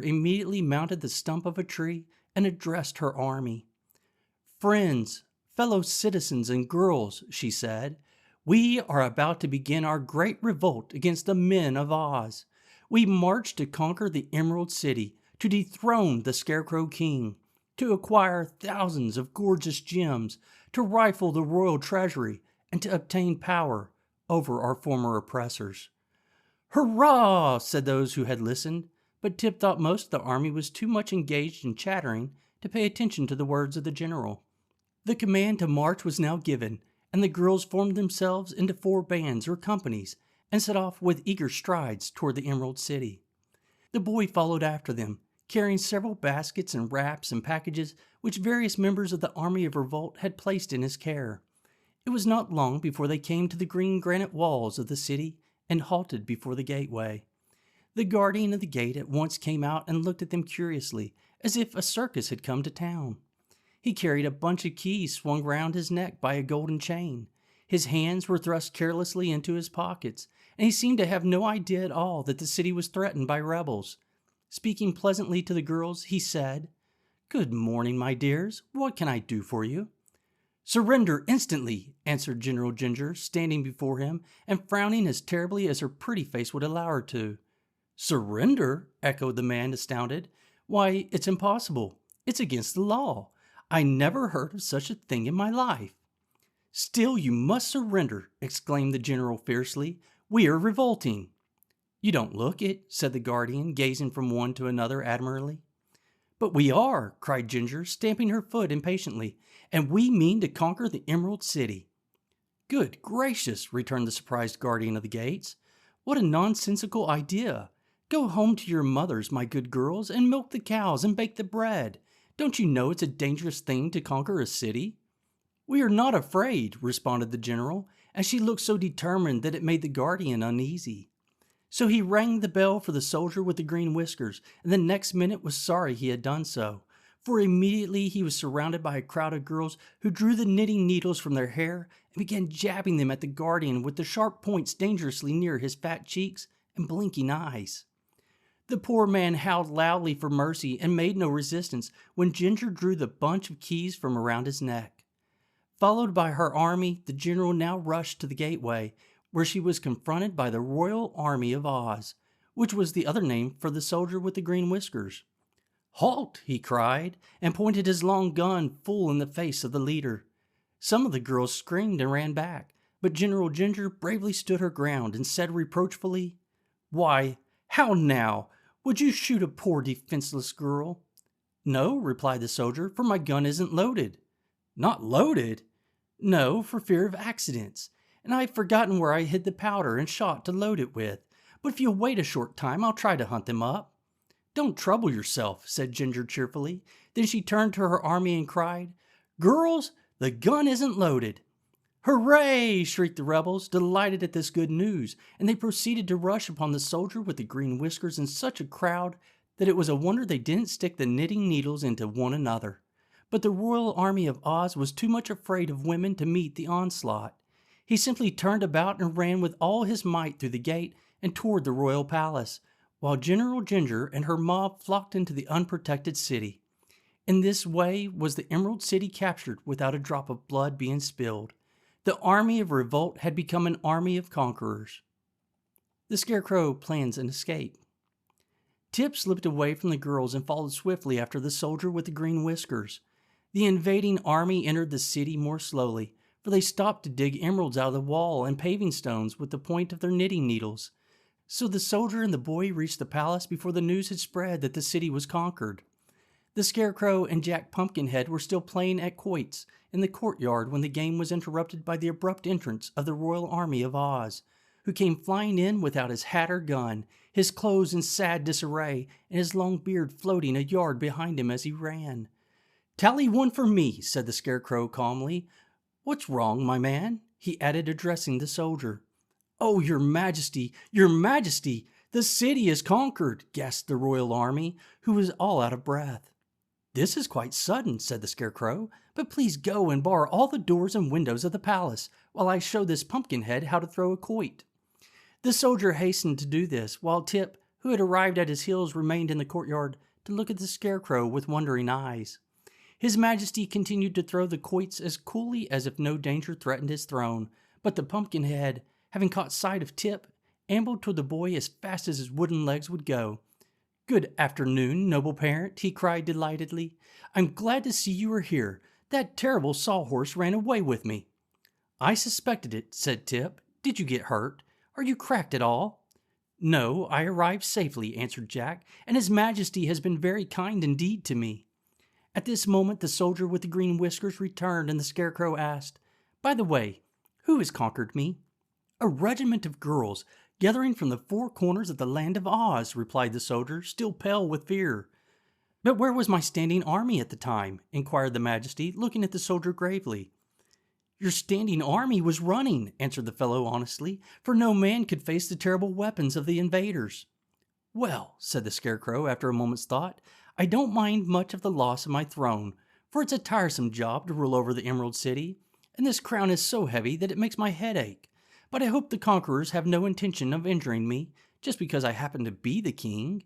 immediately mounted the stump of a tree and addressed her army. "Friends, fellow citizens and girls," she said, "we are about to begin our great revolt against the men of Oz. We march to conquer the Emerald City, to dethrone the Scarecrow King, to acquire thousands of gorgeous gems, to rifle the royal treasury, and to obtain power over our former oppressors." "Hurrah!" said those who had listened, but Tip thought most of the army was too much engaged in chattering to pay attention to the words of the general. The command to march was now given, and the girls formed themselves into 4 bands or companies and set off with eager strides toward the Emerald City. The boy followed after them, carrying several baskets and wraps and packages which various members of the army of revolt had placed in his care. It was not long before they came to the green granite walls of the city and halted before the gateway. The guardian of the gate at once came out and looked at them curiously, as if a circus had come to town. He carried a bunch of keys swung round his neck by a golden chain. His hands were thrust carelessly into his pockets, and he seemed to have no idea at all that the city was threatened by rebels. Speaking pleasantly to the girls, he said, "Good morning, my dears. What can I do for you?" "Surrender instantly," answered General Ginger, standing before him and frowning as terribly as her pretty face would allow her to. "Surrender?" echoed the man, astounded. "Why, it's impossible. It's against the law. I never heard of such a thing in my life." "Still, you must surrender," exclaimed the general fiercely. "We are revolting." "You don't look it," said the guardian, gazing from one to another admiringly. "But we are," cried Ginger, stamping her foot impatiently, "and we mean to conquer the Emerald City." "Good gracious," returned the surprised guardian of the gates. "What a nonsensical idea! Go home to your mothers, my good girls, and milk the cows and bake the bread. Don't you know it's a dangerous thing to conquer a city?" "We are not afraid," responded the general, and she looked so determined that it made the guardian uneasy. So he rang the bell for the soldier with the green whiskers, and the next minute was sorry he had done so, for immediately he was surrounded by a crowd of girls who drew the knitting needles from their hair and began jabbing them at the guardian with the sharp points dangerously near his fat cheeks and blinking eyes. The poor man howled loudly for mercy and made no resistance when Ginger drew the bunch of keys from around his neck. Followed by her army, the general now rushed to the gateway, where she was confronted by the Royal Army of Oz, which was the other name for the soldier with the green whiskers. "Halt!" he cried, and pointed his long gun full in the face of the leader. Some of the girls screamed and ran back, but General Ginger bravely stood her ground and said reproachfully, "Why, how now? Would you shoot a poor defenseless girl?" "No," replied the soldier, "for my gun isn't loaded." "Not loaded?" "No, for fear of accidents. And I've forgotten where I hid the powder and shot to load it with. But if you'll wait a short time, I'll try to hunt them up." "Don't trouble yourself," said Ginger cheerfully. Then she turned to her army and cried, "Girls, the gun isn't loaded." "Hooray!" shrieked the rebels, delighted at this good news, and they proceeded to rush upon the soldier with the green whiskers in such a crowd that it was a wonder they didn't stick the knitting needles into one another. But the Royal Army of Oz was too much afraid of women to meet the onslaught. He simply turned about and ran with all his might through the gate and toward the royal palace, while General Ginger and her mob flocked into the unprotected city. In this way was the Emerald City captured without a drop of blood being spilled. The army of revolt had become an army of conquerors. The Scarecrow plans an escape. Tip slipped away from the girls and followed swiftly after the soldier with the green whiskers. The invading army entered the city more slowly, for they stopped to dig emeralds out of the wall and paving stones with the point of their knitting needles. So the soldier and the boy reached the palace before the news had spread that the city was conquered. The Scarecrow and Jack Pumpkinhead were still playing at quoits in the courtyard when the game was interrupted by the abrupt entrance of the Royal Army of Oz, who came flying in without his hat or gun, his clothes in sad disarray, and his long beard floating a yard behind him as he ran. "Tally one for me," said the Scarecrow calmly. "What's wrong, my man?" he added, addressing the soldier. "Oh, your majesty, your majesty! The city is conquered!" gasped the royal army, who was all out of breath. "This is quite sudden," said the Scarecrow, "but please go and bar all the doors and windows of the palace while I show this Pumpkinhead how to throw a quoit." The soldier hastened to do this, while Tip, who had arrived at his heels, remained in the courtyard to look at the Scarecrow with wondering eyes. His Majesty continued to throw the quoits as coolly as if no danger threatened his throne, but the Pumpkinhead, having caught sight of Tip, ambled toward the boy as fast as his wooden legs would go. "Good afternoon, noble parent," he cried delightedly. "I'm glad to see you are here. That terrible sawhorse ran away with me." "I suspected it," said Tip. "Did you get hurt? Are you cracked at all?" "No, I arrived safely," answered Jack, "and His Majesty has been very kind indeed to me." At this moment the soldier with the green whiskers returned, and the Scarecrow asked, "By the way, who has conquered me?" "A regiment of girls, gathering from the four corners of the land of Oz," replied the soldier, still pale with fear. "But where was my standing army at the time?" inquired the Majesty, looking at the soldier gravely. "Your standing army was running," answered the fellow honestly, "for no man could face the terrible weapons of the invaders." "Well," said the Scarecrow after a moment's thought, "I don't mind much of the loss of my throne, for it's a tiresome job to rule over the Emerald City, and this crown is so heavy that it makes my head ache. But I hope the conquerors have no intention of injuring me, just because I happen to be the king."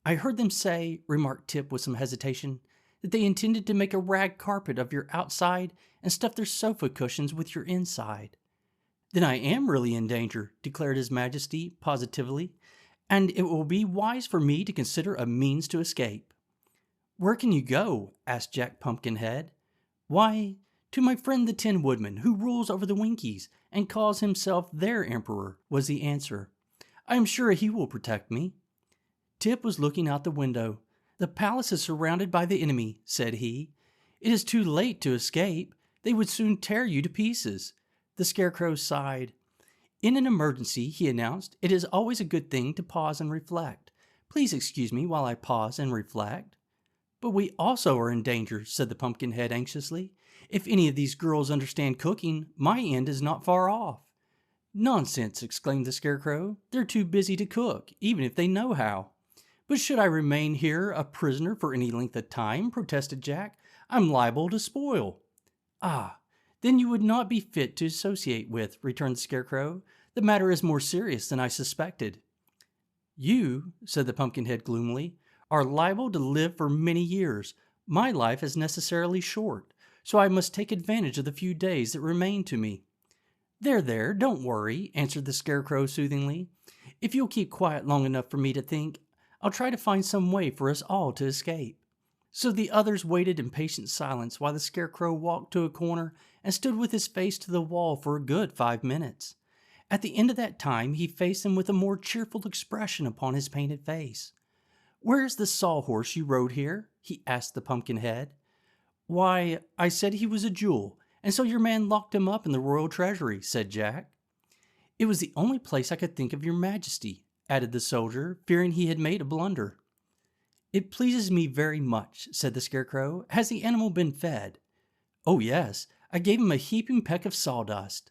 "I heard them say," remarked Tip with some hesitation, "that they intended to make a rag carpet of your outside and stuff their sofa cushions with your inside." "Then I am really in danger," declared His Majesty positively, "and it will be wise for me to consider a means to escape." "Where can you go?" asked Jack Pumpkinhead. "Why, to my friend the Tin Woodman, who rules over the Winkies and calls himself their emperor," was the answer. "I am sure he will protect me." Tip was looking out the window. "The palace is surrounded by the enemy," said he. "It is too late to escape. They would soon tear you to pieces." The Scarecrow sighed. "In an emergency," he announced, "it is always a good thing to pause and reflect. Please excuse me while I pause and reflect." "But we also are in danger," said the Pumpkinhead anxiously. "If any of these girls understand cooking, my end is not far off." "Nonsense!" exclaimed the Scarecrow. "They're too busy to cook, even if they know how." "But should I remain here a prisoner for any length of time," protested Jack, "I'm liable to spoil." "Ah, then you would not be fit to associate with," returned the Scarecrow. "The matter is more serious than I suspected." "You," said the Pumpkinhead gloomily, "are liable to live for many years. My life is necessarily short, so I must take advantage of the few days that remain to me." There, don't worry," answered the Scarecrow soothingly. "If you'll keep quiet long enough for me to think, I'll try to find some way for us all to escape." So the others waited in patient silence while the Scarecrow walked to a corner and stood with his face to the wall for a good 5 minutes. At the end of that time he faced them with a more cheerful expression upon his painted face. "Where is the sawhorse you rode here?" he asked the Pumpkinhead. "Why, I said he was a jewel, and so your man locked him up in the royal treasury," said Jack. "It was the only place I could think of, your Majesty," added the soldier, fearing he had made a blunder. "It pleases me very much," said the Scarecrow. "Has the animal been fed?" "Oh, yes, I gave him a heaping peck of sawdust."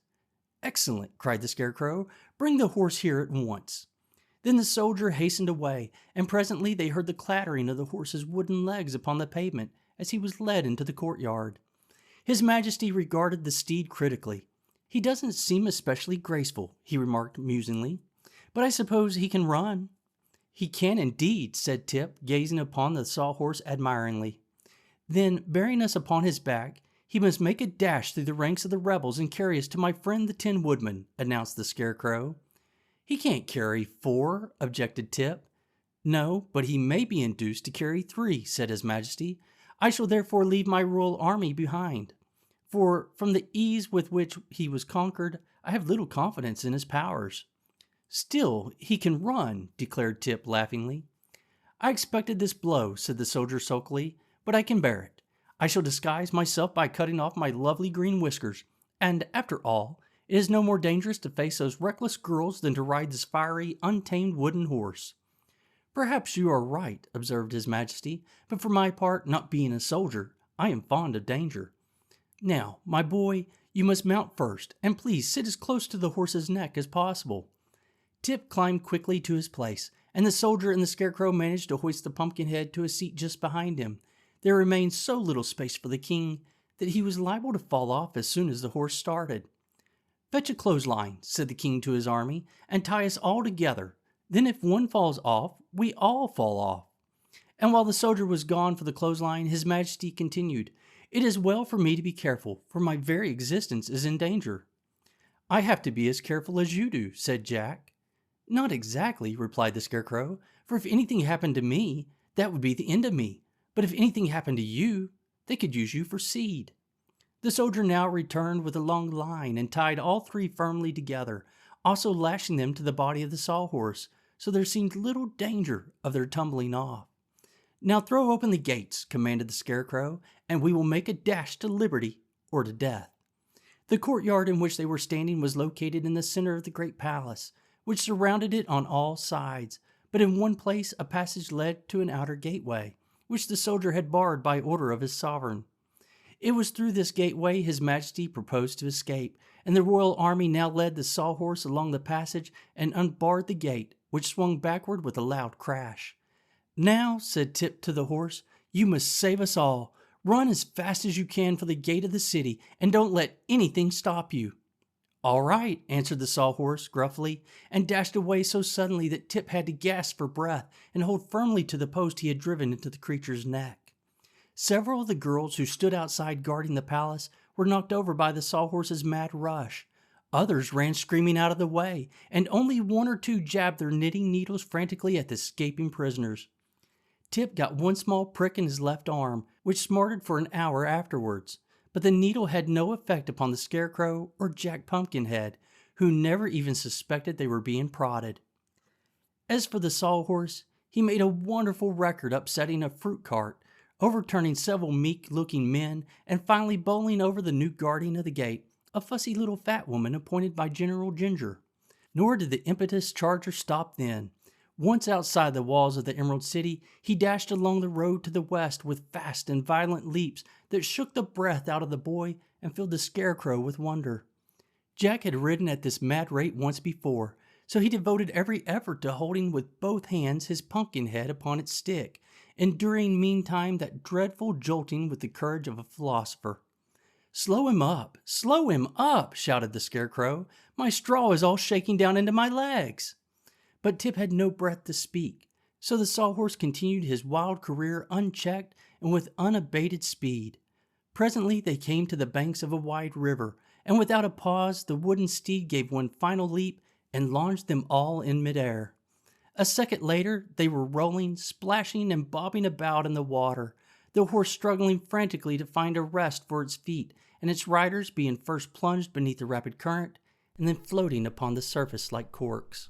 "Excellent!" cried the Scarecrow. "Bring the horse here at once." Then the soldier hastened away, and presently they heard the clattering of the horse's wooden legs upon the pavement as he was led into the courtyard. His Majesty regarded the steed critically. "He doesn't seem especially graceful," he remarked musingly, "but I suppose he can run." "He can indeed," said Tip, gazing upon the sawhorse admiringly. "Then, bearing us upon his back, he must make a dash through the ranks of the rebels and carry us to my friend the Tin Woodman," announced the Scarecrow. "He can't carry 4, objected Tip. "No, but he may be induced to carry 3, said His Majesty. "I shall therefore leave my royal army behind. For, from the ease with which he was conquered, I have little confidence in his powers." "Still, he can run," declared Tip laughingly. "I expected this blow," said the soldier sulkily, "but I can bear it. I shall disguise myself by cutting off my lovely green whiskers, and, after all, it is no more dangerous to face those reckless girls than to ride this fiery, untamed wooden horse." "Perhaps you are right," observed His Majesty, "but for my part, not being a soldier, I am fond of danger. Now, my boy, you must mount first, and please sit as close to the horse's neck as possible." Tip climbed quickly to his place, and the soldier and the Scarecrow managed to hoist the Pumpkinhead to a seat just behind him. There remained so little space for the king that he was liable to fall off as soon as the horse started. "Fetch a clothesline," said the king to his army, "and tie us all together. Then if one falls off, we all fall off. And while the soldier was gone for the clothesline, his majesty continued, "It is well for me to be careful, for my very existence is in danger." "I have to be as careful as you do," said Jack. "Not exactly," replied the Scarecrow, "for if anything happened to me, that would be the end of me. But if anything happened to you, they could use you for seed." The soldier now returned with a long line and tied all three firmly together, also lashing them to the body of the sawhorse, so there seemed little danger of their tumbling off. "Now throw open the gates," commanded the Scarecrow, "and we will make a dash to liberty or to death." The courtyard in which they were standing was located in the center of the great palace, which surrounded it on all sides, but in one place a passage led to an outer gateway, which the soldier had barred by order of his sovereign. It was through this gateway His Majesty proposed to escape, and the royal army now led the sawhorse along the passage and unbarred the gate, which swung backward with a loud crash. "Now," said Tip to the horse, "you must save us all. Run as fast as you can for the gate of the city, and don't let anything stop you." "All right," answered the sawhorse gruffly, and dashed away so suddenly that Tip had to gasp for breath and hold firmly to the post he had driven into the creature's neck. Several of the girls who stood outside guarding the palace were knocked over by the sawhorse's mad rush. Others ran screaming out of the way, and only one or two jabbed their knitting needles frantically at the escaping prisoners. Tip got one small prick in his left arm, which smarted for an hour afterwards, but the needle had no effect upon the Scarecrow or Jack Pumpkinhead, who never even suspected they were being prodded. As for the sawhorse, he made a wonderful record upsetting a fruit cart, overturning several meek-looking men, and finally bowling over the new guardian of the gate, a fussy little fat woman appointed by General Ginger. Nor did the impetuous charger stop then. Once outside the walls of the Emerald City, he dashed along the road to the west with fast and violent leaps that shook the breath out of the boy and filled the Scarecrow with wonder. Jack had ridden at this mad rate once before, so he devoted every effort to holding with both hands his pumpkin head upon its stick, enduring meantime that dreadful jolting with the courage of a philosopher. "Slow him up! Slow him up!" shouted the Scarecrow. "My straw is all shaking down into my legs." But Tip had no breath to speak, so the sawhorse continued his wild career unchecked and with unabated speed. Presently they came to the banks of a wide river, and without a pause the wooden steed gave one final leap and launched them all in midair. A second later they were rolling, splashing, and bobbing about in the water, the horse struggling frantically to find a rest for its feet, and its riders being first plunged beneath the rapid current and then floating upon the surface like corks.